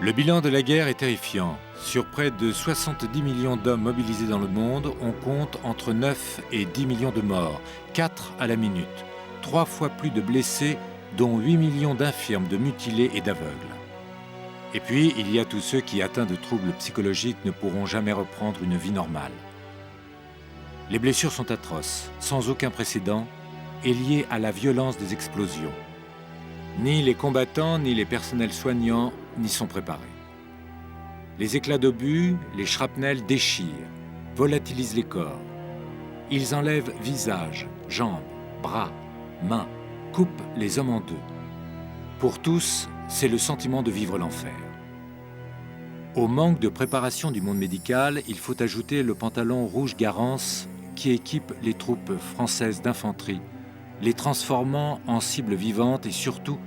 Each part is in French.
Le bilan de la guerre est terrifiant. Sur près de 70 millions d'hommes mobilisés dans le monde, on compte entre 9 et 10 millions de morts, 4 à la minute, 3 fois plus de blessés, dont 8 millions d'infirmes, de mutilés et d'aveugles. Et puis, il y a tous ceux qui, atteints de troubles psychologiques, ne pourront jamais reprendre une vie normale. Les blessures sont atroces, sans aucun précédent, et liées à la violence des explosions. Ni les combattants, ni les personnels soignants n'y sont préparés. Les éclats d'obus, les shrapnels déchirent, volatilisent les corps. Ils enlèvent visage, jambes, bras, mains, coupent les hommes en deux. Pour tous, c'est le sentiment de vivre l'enfer. Au manque de préparation du monde médical, il faut ajouter le pantalon rouge Garance qui équipe les troupes françaises d'infanterie, les transformant en cibles vivantes et surtout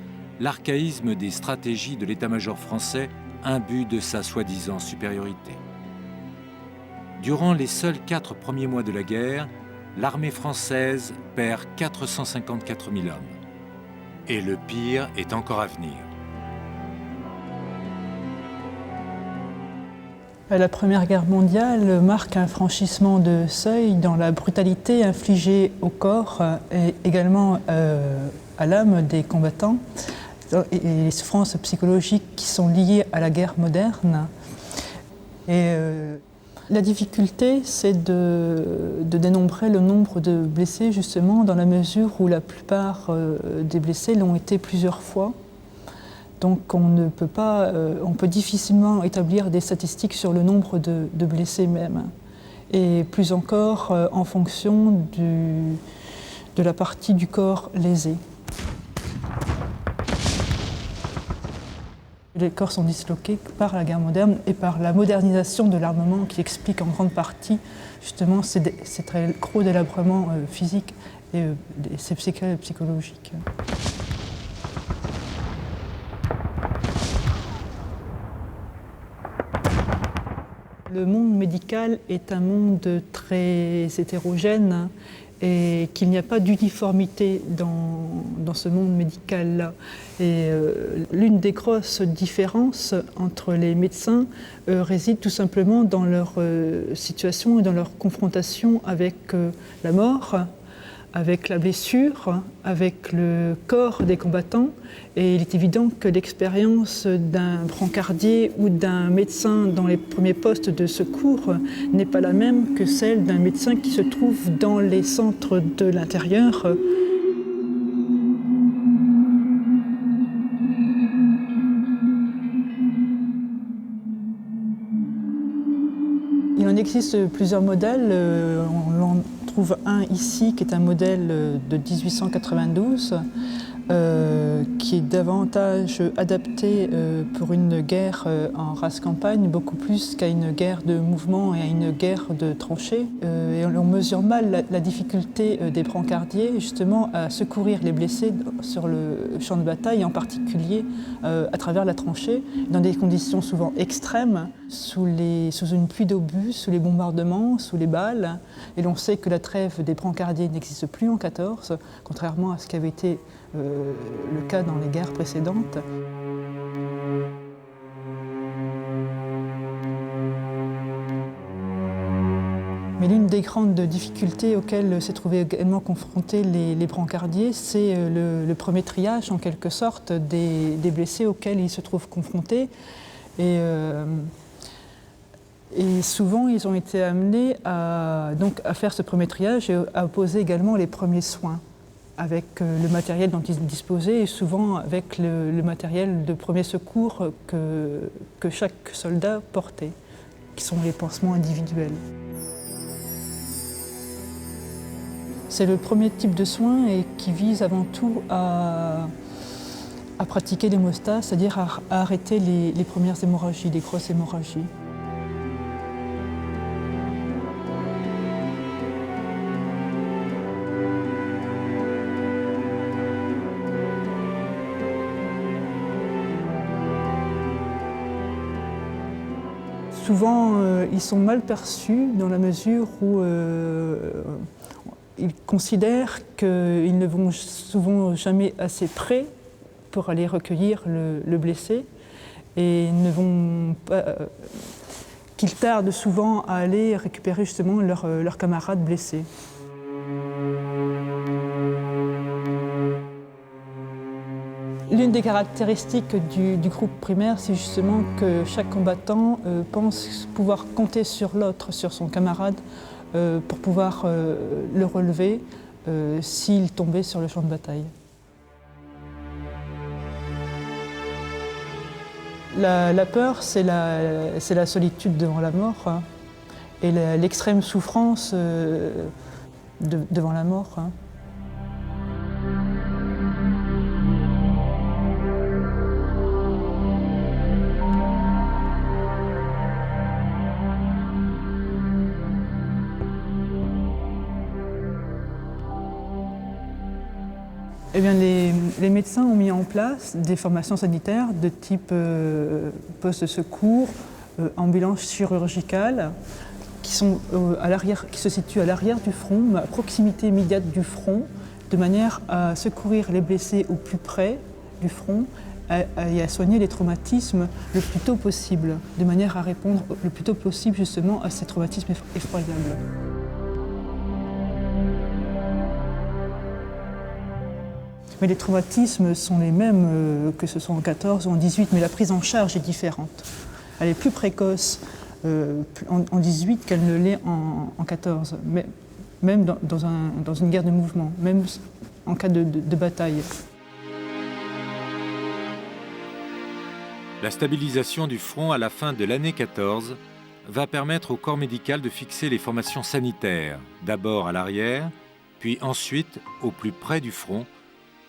l'archaïsme des stratégies de l'état-major français imbu de sa soi-disant supériorité. Durant les seuls 4 premiers mois de la guerre, l'armée française perd 454 000 hommes. Et le pire est encore à venir. La Première Guerre mondiale marque un franchissement de seuil dans la brutalité infligée au corps et également à l'âme des combattants et les souffrances psychologiques qui sont liées à la guerre moderne. Et la difficulté, c'est de dénombrer le nombre de blessés, justement, dans la mesure où la plupart des blessés l'ont été plusieurs fois. Donc on peut difficilement établir des statistiques sur le nombre de blessés même. Et plus encore en fonction de la partie du corps lésée. Les corps sont disloqués par la guerre moderne et par la modernisation de l'armement qui explique en grande partie justement ces très gros délabrements physiques et ces séquelles psychologiques. Le monde médical est un monde très hétérogène et qu'il n'y a pas d'uniformité dans ce monde médical-là. Et l'une des grosses différences entre les médecins réside tout simplement dans leur situation et dans leur confrontation avec la mort, avec la blessure, avec le corps des combattants. Et il est évident que l'expérience d'un brancardier ou d'un médecin dans les premiers postes de secours n'est pas la même que celle d'un médecin qui se trouve dans les centres de l'intérieur. Il en existe plusieurs modèles. On en trouve un ici qui est un modèle de 1892 qui est davantage adapté pour une guerre en race campagne, beaucoup plus qu'à une guerre de mouvement et à une guerre de tranchées. Et on mesure mal la difficulté des brancardiers justement à secourir les blessés sur le champ de bataille, en particulier à travers la tranchée, dans des conditions souvent extrêmes, sous une pluie d'obus, sous les bombardements, sous les balles. Et l'on sait que la trêve des brancardiers n'existe plus en 1914, contrairement à ce qui avait été le cas dans les guerres précédentes. Mais l'une des grandes difficultés auxquelles s'est trouvé également confrontés les brancardiers, c'est le premier triage, en quelque sorte, des blessés auxquels ils se trouvent confrontés. Et souvent, ils ont été amenés à faire ce premier triage et à poser également les premiers soins avec le matériel dont ils disposaient et souvent avec le matériel de premier secours que chaque soldat portait, qui sont les pansements individuels. C'est le premier type de soins et qui vise avant tout à pratiquer l'hémostase, c'est-à-dire à arrêter les premières hémorragies, les grosses hémorragies. Souvent, ils sont mal perçus dans la mesure où ils considèrent qu'ils ne vont souvent jamais assez près pour aller recueillir le blessé et qu'ils tardent souvent à aller récupérer justement leurs camarades blessés. L'une des caractéristiques du groupe primaire, c'est justement que chaque combattant pense pouvoir compter sur l'autre, sur son camarade, pour pouvoir le relever s'il tombait sur le champ de bataille. La peur, c'est la solitude devant la mort, hein, et l'extrême souffrance devant la mort. Hein. Eh bien, les médecins ont mis en place des formations sanitaires de type poste de secours, ambulance chirurgicale, qui se situent à l'arrière du front, à proximité immédiate du front, de manière à secourir les blessés au plus près du front et à soigner les traumatismes le plus tôt possible, de manière à répondre le plus tôt possible justement à ces traumatismes effroyables. Mais les traumatismes sont les mêmes que ce soit en 14 ou en 18, mais la prise en charge est différente. Elle est plus précoce en 18 qu'elle ne l'est en 14, mais même dans une guerre de mouvement, même en cas de bataille. La stabilisation du front à la fin de l'année 14 va permettre au corps médical de fixer les formations sanitaires, d'abord à l'arrière, puis ensuite au plus près du front,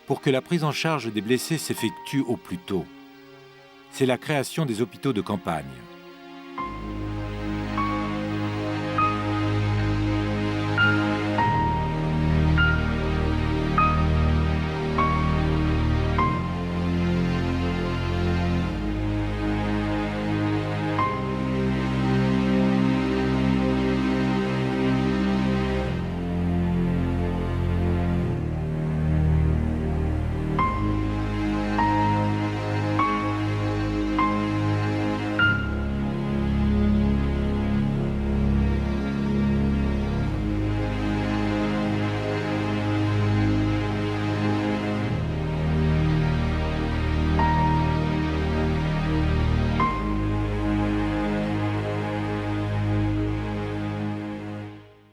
pour que la prise en charge des blessés s'effectue au plus tôt. C'est la création des hôpitaux de campagne.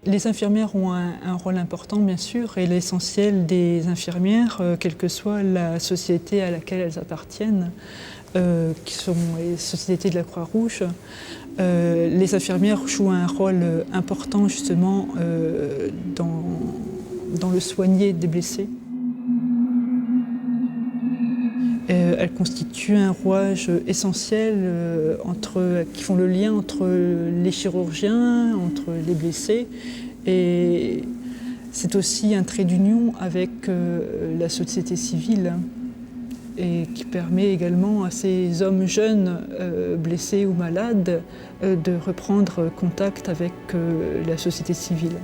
Les infirmières ont un rôle important, bien sûr, et l'essentiel des infirmières, quelle que soit la société à laquelle elles appartiennent, qui sont les sociétés de la Croix-Rouge, les infirmières jouent un rôle important, justement, dans le soigner des blessés. Elles constituent un rouage essentiel qui font le lien entre les chirurgiens, entre les blessés, et c'est aussi un trait d'union avec la société civile, et qui permet également à ces hommes jeunes, blessés ou malades, de reprendre contact avec la société civile.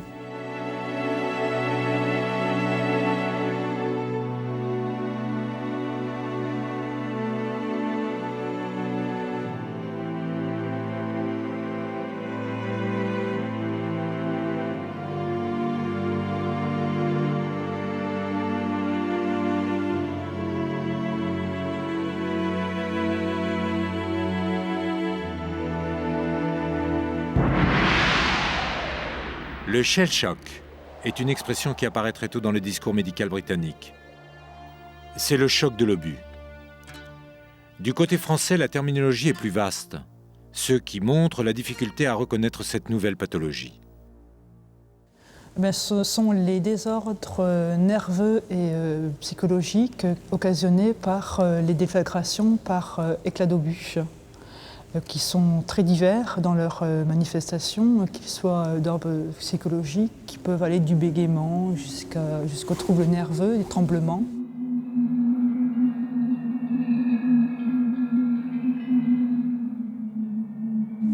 Le shell shock est une expression qui apparaît très tôt dans le discours médical britannique. C'est le choc de l'obus. Du côté français, la terminologie est plus vaste, ce qui montre la difficulté à reconnaître cette nouvelle pathologie. Ce sont les désordres nerveux et psychologiques occasionnés par les déflagrations par éclat d'obus, qui sont très divers dans leurs manifestations, qu'ils soient d'ordre psychologique, qui peuvent aller du bégaiement jusqu'aux troubles nerveux, des tremblements.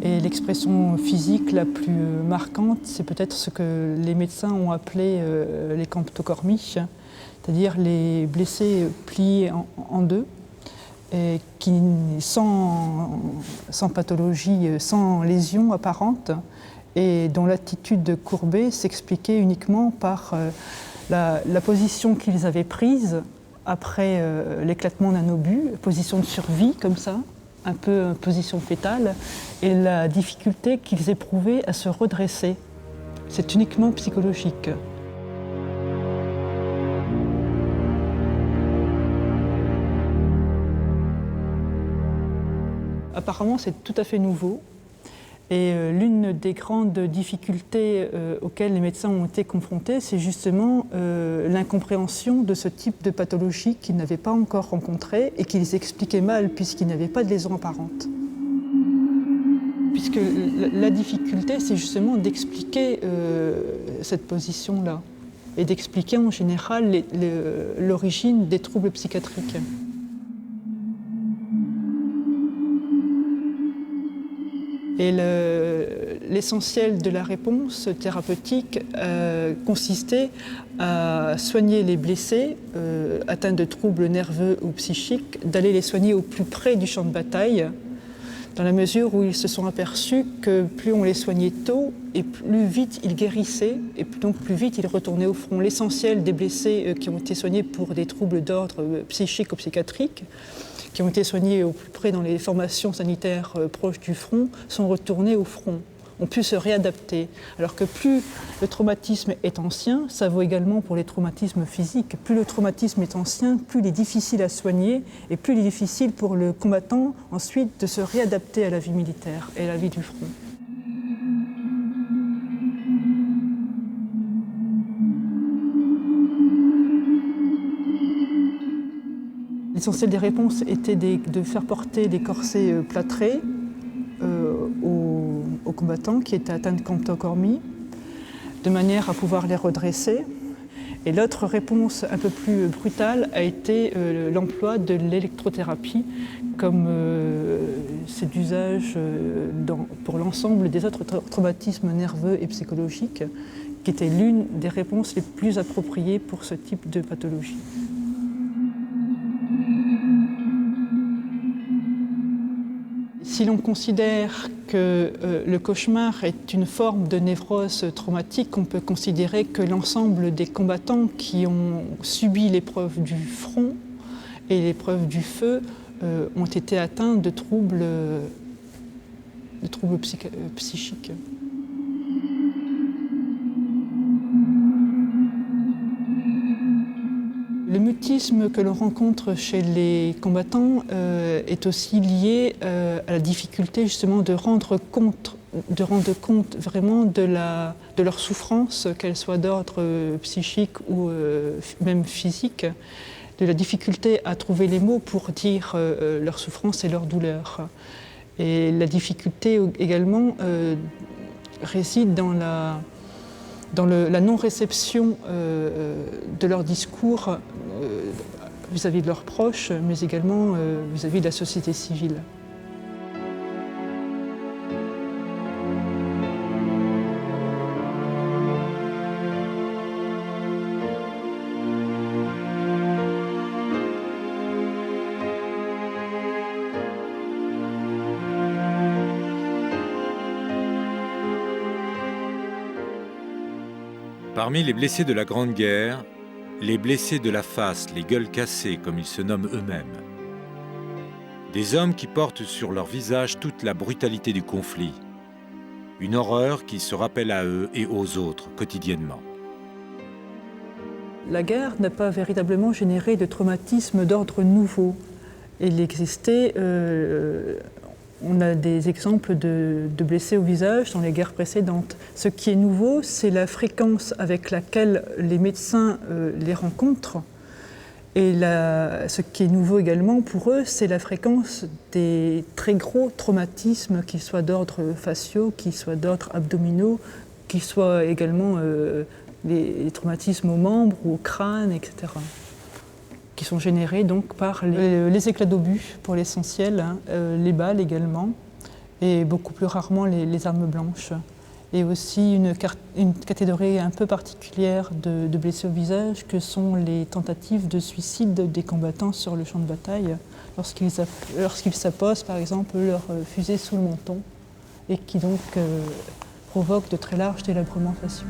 Et l'expression physique la plus marquante, c'est peut-être ce que les médecins ont appelé les camptocormies, c'est-à-dire les blessés pliés en deux, et sans pathologie, sans lésion apparente, et dont l'attitude courbée s'expliquait uniquement par la position qu'ils avaient prise après l'éclatement d'un obus, position de survie comme ça, un peu position fétale, et la difficulté qu'ils éprouvaient à se redresser. C'est uniquement psychologique. Apparemment, c'est tout à fait nouveau. Et l'une des grandes difficultés auxquelles les médecins ont été confrontés, c'est justement l'incompréhension de ce type de pathologie qu'ils n'avaient pas encore rencontrée et qu'ils expliquaient mal puisqu'ils n'avaient pas de lésion apparente. Puisque la difficulté, c'est justement d'expliquer cette position-là et d'expliquer en général l'origine des troubles psychiatriques. Et l'essentiel de la réponse thérapeutique consistait à soigner les blessés atteints de troubles nerveux ou psychiques, d'aller les soigner au plus près du champ de bataille, dans la mesure où ils se sont aperçus que plus on les soignait tôt, et plus vite ils guérissaient, et donc plus vite ils retournaient au front. L'essentiel des blessés qui ont été soignés pour des troubles d'ordre psychique ou psychiatrique, qui ont été soignés au plus près dans les formations sanitaires proches du front, sont retournés au front, ont pu se réadapter. Alors que plus le traumatisme est ancien, ça vaut également pour les traumatismes physiques, plus le traumatisme est ancien, plus il est difficile à soigner et plus il est difficile pour le combattant ensuite de se réadapter à la vie militaire et à la vie du front. L'essentiel des réponses était de faire porter des corsets plâtrés aux combattants qui étaient atteints de camptocormie, de manière à pouvoir les redresser. Et l'autre réponse un peu plus brutale a été l'emploi de l'électrothérapie, comme c'est d'usage pour l'ensemble des autres traumatismes nerveux et psychologiques, qui était l'une des réponses les plus appropriées pour ce type de pathologie. Si l'on considère que le cauchemar est une forme de névrose traumatique, on peut considérer que l'ensemble des combattants qui ont subi l'épreuve du front et l'épreuve du feu ont été atteints de troubles psychiques. Le mutisme que l'on rencontre chez les combattants est aussi lié à la difficulté justement de rendre compte vraiment de leur souffrance, qu'elle soit d'ordre psychique ou même physique, de la difficulté à trouver les mots pour dire leur souffrance et leur douleur. Et la difficulté également réside dans la non-réception de leur discours vis-à-vis de leurs proches, mais également vis-à-vis de la société civile. Parmi les blessés de la Grande Guerre, les blessés de la face, les gueules cassées, comme ils se nomment eux-mêmes. Des hommes qui portent sur leur visage toute la brutalité du conflit. Une horreur qui se rappelle à eux et aux autres quotidiennement. La guerre n'a pas véritablement généré de traumatisme d'ordre nouveau. Il existait, on a des exemples de blessés au visage dans les guerres précédentes. Ce qui est nouveau, c'est la fréquence avec laquelle les médecins les rencontrent. Et ce qui est nouveau également pour eux, c'est la fréquence des très gros traumatismes, qu'ils soient d'ordre faciaux, qu'ils soient d'ordre abdominaux, qu'ils soient également les traumatismes aux membres ou au crâne, etc. Qui sont générés donc par les éclats d'obus pour l'essentiel, hein, les balles également, et beaucoup plus rarement les armes blanches. Et aussi une catégorie un peu particulière de blessés au visage que sont les tentatives de suicide des combattants sur le champ de bataille, lorsqu'ils s'apposent par exemple leur fusée sous le menton et qui donc provoquent de très larges délabrements faciaux.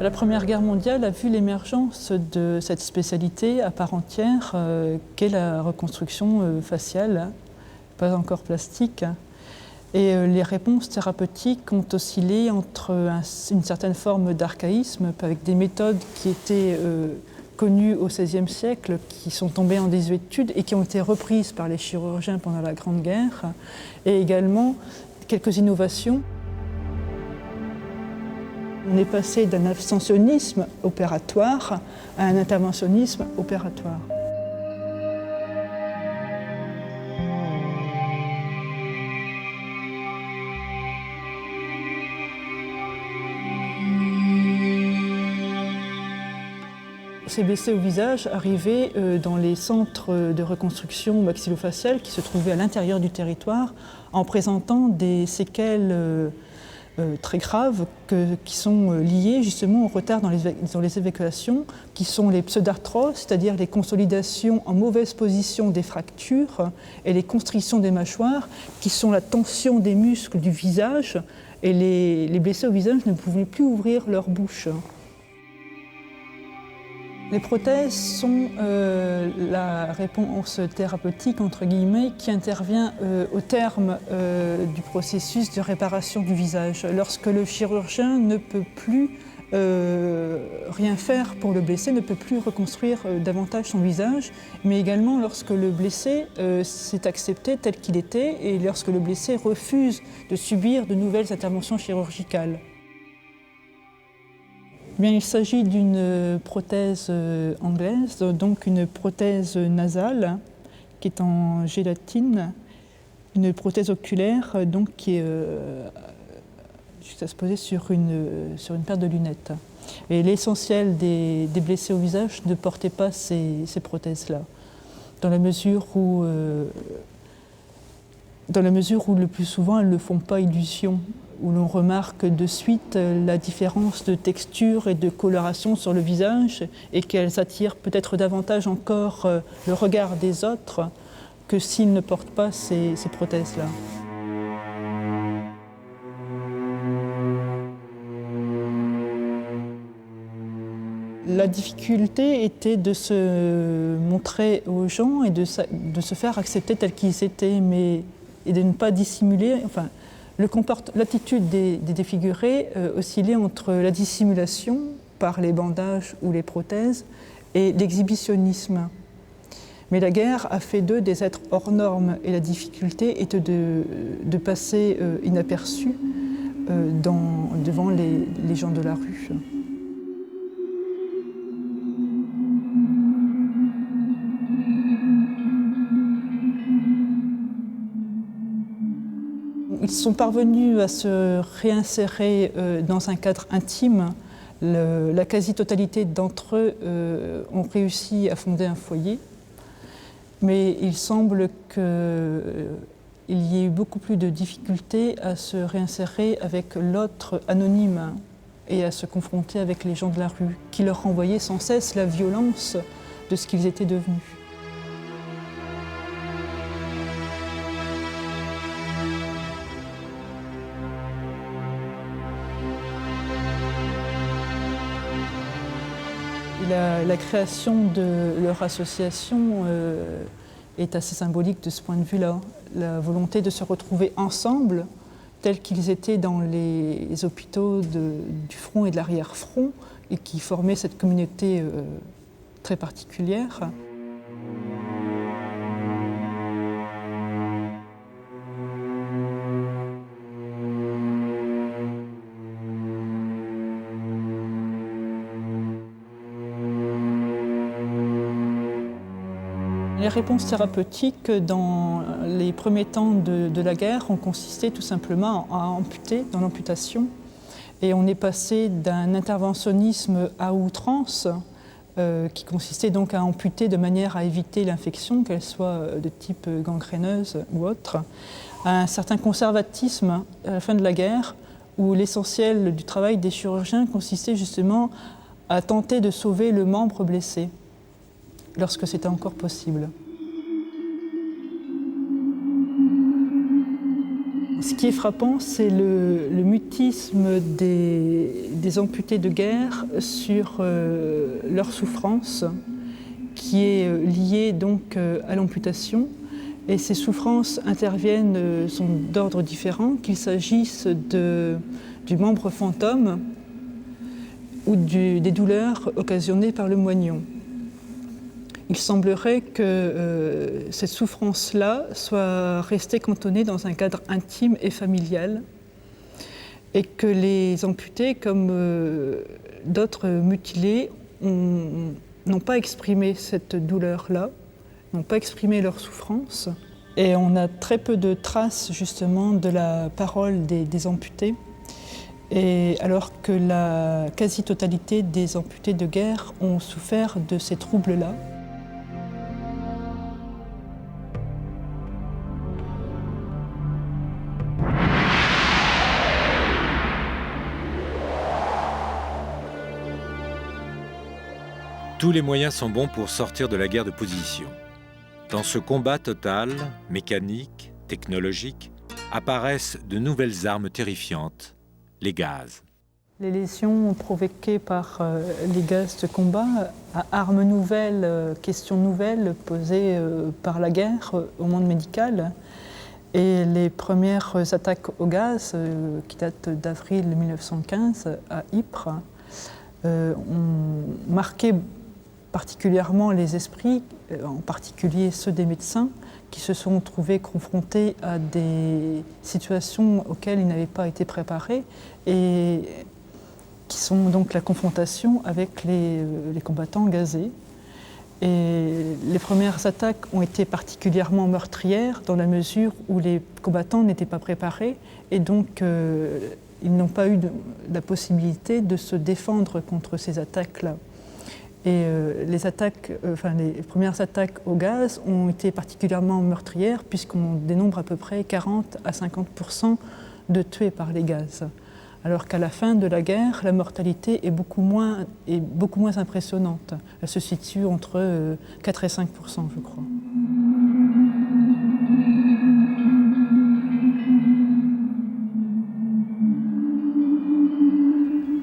La Première Guerre mondiale a vu l'émergence de cette spécialité à part entière qu'est la reconstruction faciale, pas encore plastique. Et les réponses thérapeutiques ont oscillé entre une certaine forme d'archaïsme avec des méthodes qui étaient connues au XVIe siècle, qui sont tombées en désuétude et qui ont été reprises par les chirurgiens pendant la Grande Guerre, et également quelques innovations. On est passé d'un abstentionnisme opératoire à un interventionnisme opératoire. Ces blessés au visage arrivaient dans les centres de reconstruction maxillofaciale qui se trouvaient à l'intérieur du territoire en présentant des séquelles très graves qui sont liées justement au retard dans les évacuations, qui sont les pseudarthroses, c'est-à-dire les consolidations en mauvaise position des fractures, et les constrictions des mâchoires, qui sont la tension des muscles du visage, et les blessés au visage ne pouvaient plus ouvrir leur bouche. Les prothèses sont la réponse thérapeutique, entre guillemets, qui intervient au terme du processus de réparation du visage. Lorsque le chirurgien ne peut plus rien faire pour le blessé, ne peut plus reconstruire davantage son visage, mais également lorsque le blessé s'est accepté tel qu'il était et lorsque le blessé refuse de subir de nouvelles interventions chirurgicales. Bien, il s'agit d'une prothèse anglaise, donc une prothèse nasale qui est en gélatine, une prothèse oculaire donc, qui est juste à se poser sur une paire de lunettes. Et l'essentiel des blessés au visage ne portaient pas ces prothèses-là, dans la mesure où le plus souvent elles ne font pas illusion, où l'on remarque de suite la différence de texture et de coloration sur le visage et qu'elles attirent peut-être davantage encore le regard des autres que s'ils ne portent pas ces prothèses-là. La difficulté était de se montrer aux gens et de se faire accepter tels qu'ils étaient, et de ne pas dissimuler. Enfin, l'attitude des défigurés oscillait entre la dissimulation par les bandages ou les prothèses et l'exhibitionnisme. Mais la guerre a fait d'eux des êtres hors normes et la difficulté était de passer inaperçus devant les gens de la rue. Ils sont parvenus à se réinsérer dans un cadre intime. La quasi-totalité d'entre eux ont réussi à fonder un foyer, mais il semble qu'il y ait eu beaucoup plus de difficultés à se réinsérer avec l'autre anonyme et à se confronter avec les gens de la rue, qui leur renvoyaient sans cesse la violence de ce qu'ils étaient devenus. La création de leur association est assez symbolique de ce point de vue-là. La volonté de se retrouver ensemble, tels qu'ils étaient dans les hôpitaux du front et de l'arrière-front, et qui formaient cette communauté très particulière. Les réponses thérapeutiques dans les premiers temps de la guerre ont consisté tout simplement à amputer, dans l'amputation. Et on est passé d'un interventionnisme à outrance, qui consistait donc à amputer de manière à éviter l'infection, qu'elle soit de type gangréneuse ou autre, à un certain conservatisme à la fin de la guerre, où l'essentiel du travail des chirurgiens consistait justement à tenter de sauver le membre blessé, lorsque c'était encore possible. Ce qui est frappant, c'est le mutisme des amputés de guerre sur leur souffrance, qui est liée donc à l'amputation. Et ces souffrances interviennent, sont d'ordre différent, qu'il s'agisse du membre fantôme ou des douleurs occasionnées par le moignon. Il semblerait que cette souffrance-là soit restée cantonnée dans un cadre intime et familial et que les amputés, comme d'autres mutilés, n'ont pas exprimé cette douleur-là, n'ont pas exprimé leur souffrance. Et on a très peu de traces justement de la parole des amputés, et alors que la quasi-totalité des amputés de guerre ont souffert de ces troubles-là. Tous les moyens sont bons pour sortir de la guerre de position. Dans ce combat total, mécanique, technologique, apparaissent de nouvelles armes terrifiantes, les gaz. Les lésions provoquées par les gaz de combat, armes nouvelles, questions nouvelles posées par la guerre au monde médical. Et les premières attaques au gaz, qui datent d'avril 1915 à Ypres, ont marqué particulièrement les esprits, en particulier ceux des médecins, qui se sont trouvés confrontés à des situations auxquelles ils n'avaient pas été préparés et qui sont donc la confrontation avec les combattants gazés. Et les premières attaques ont été particulièrement meurtrières dans la mesure où les combattants n'étaient pas préparés et donc ils n'ont pas eu la possibilité de se défendre contre ces attaques-là. Et les premières attaques au gaz ont été particulièrement meurtrières puisqu'on dénombre à peu près 40 à 50% de tués par les gaz. Alors qu'à la fin de la guerre, la mortalité est beaucoup moins impressionnante. Elle se situe entre 4 et 5%, je crois.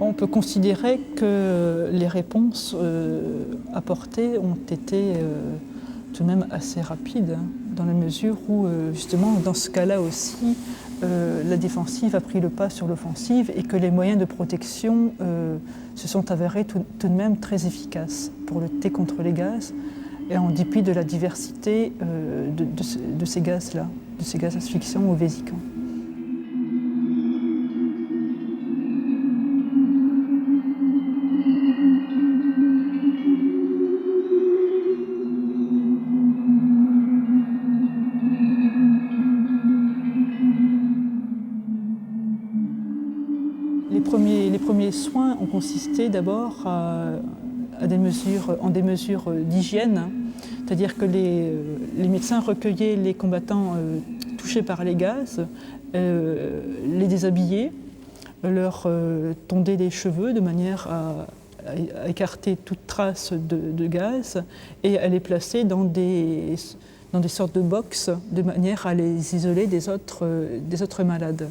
On peut considérer que les réponses apportées ont été tout de même assez rapides, dans la mesure où, justement, dans ce cas-là aussi, la défensive a pris le pas sur l'offensive et que les moyens de protection se sont avérés tout de même très efficaces pour lutter contre les gaz, et en dépit de la diversité de ces gaz-là, de ces gaz asphyxiants ou vésicants. Les premiers soins ont consisté d'abord en des mesures d'hygiène, c'est-à-dire que les médecins recueillaient les combattants touchés par les gaz, les déshabillaient, leur tondaient les cheveux de manière à écarter toute trace de gaz et à les placer dans des sortes de box de manière à les isoler des autres malades.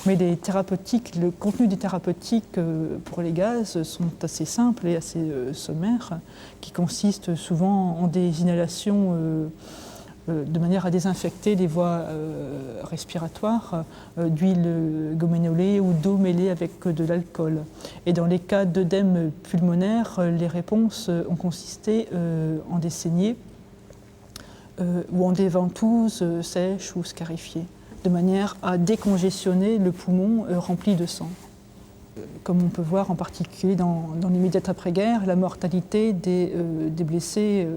Mais le contenu des thérapeutiques pour les gaz sont assez simples et assez sommaires, qui consistent souvent en des inhalations de manière à désinfecter les voies respiratoires d'huile goménolée ou d'eau mêlée avec de l'alcool. Et dans les cas d'œdème pulmonaire, les réponses ont consisté en des saignées ou en des ventouses sèches ou scarifiées, de manière à décongestionner le poumon rempli de sang. Comme on peut voir en particulier dans l'immédiate après-guerre, la mortalité des blessés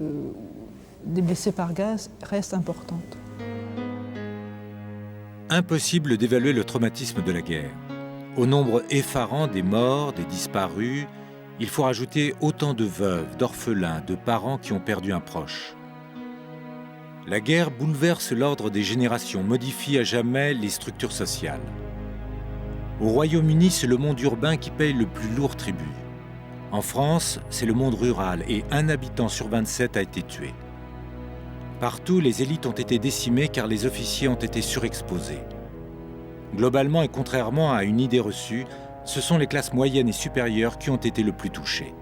des blessés par gaz reste importante. Impossible d'évaluer le traumatisme de la guerre. Au nombre effarant des morts, des disparus, il faut rajouter autant de veuves, d'orphelins, de parents qui ont perdu un proche. La guerre bouleverse l'ordre des générations, modifie à jamais les structures sociales. Au Royaume-Uni, c'est le monde urbain qui paye le plus lourd tribut. En France, c'est le monde rural et 1 habitant sur 27 a été tué. Partout, les élites ont été décimées car les officiers ont été surexposés. Globalement et contrairement à une idée reçue, ce sont les classes moyennes et supérieures qui ont été le plus touchées.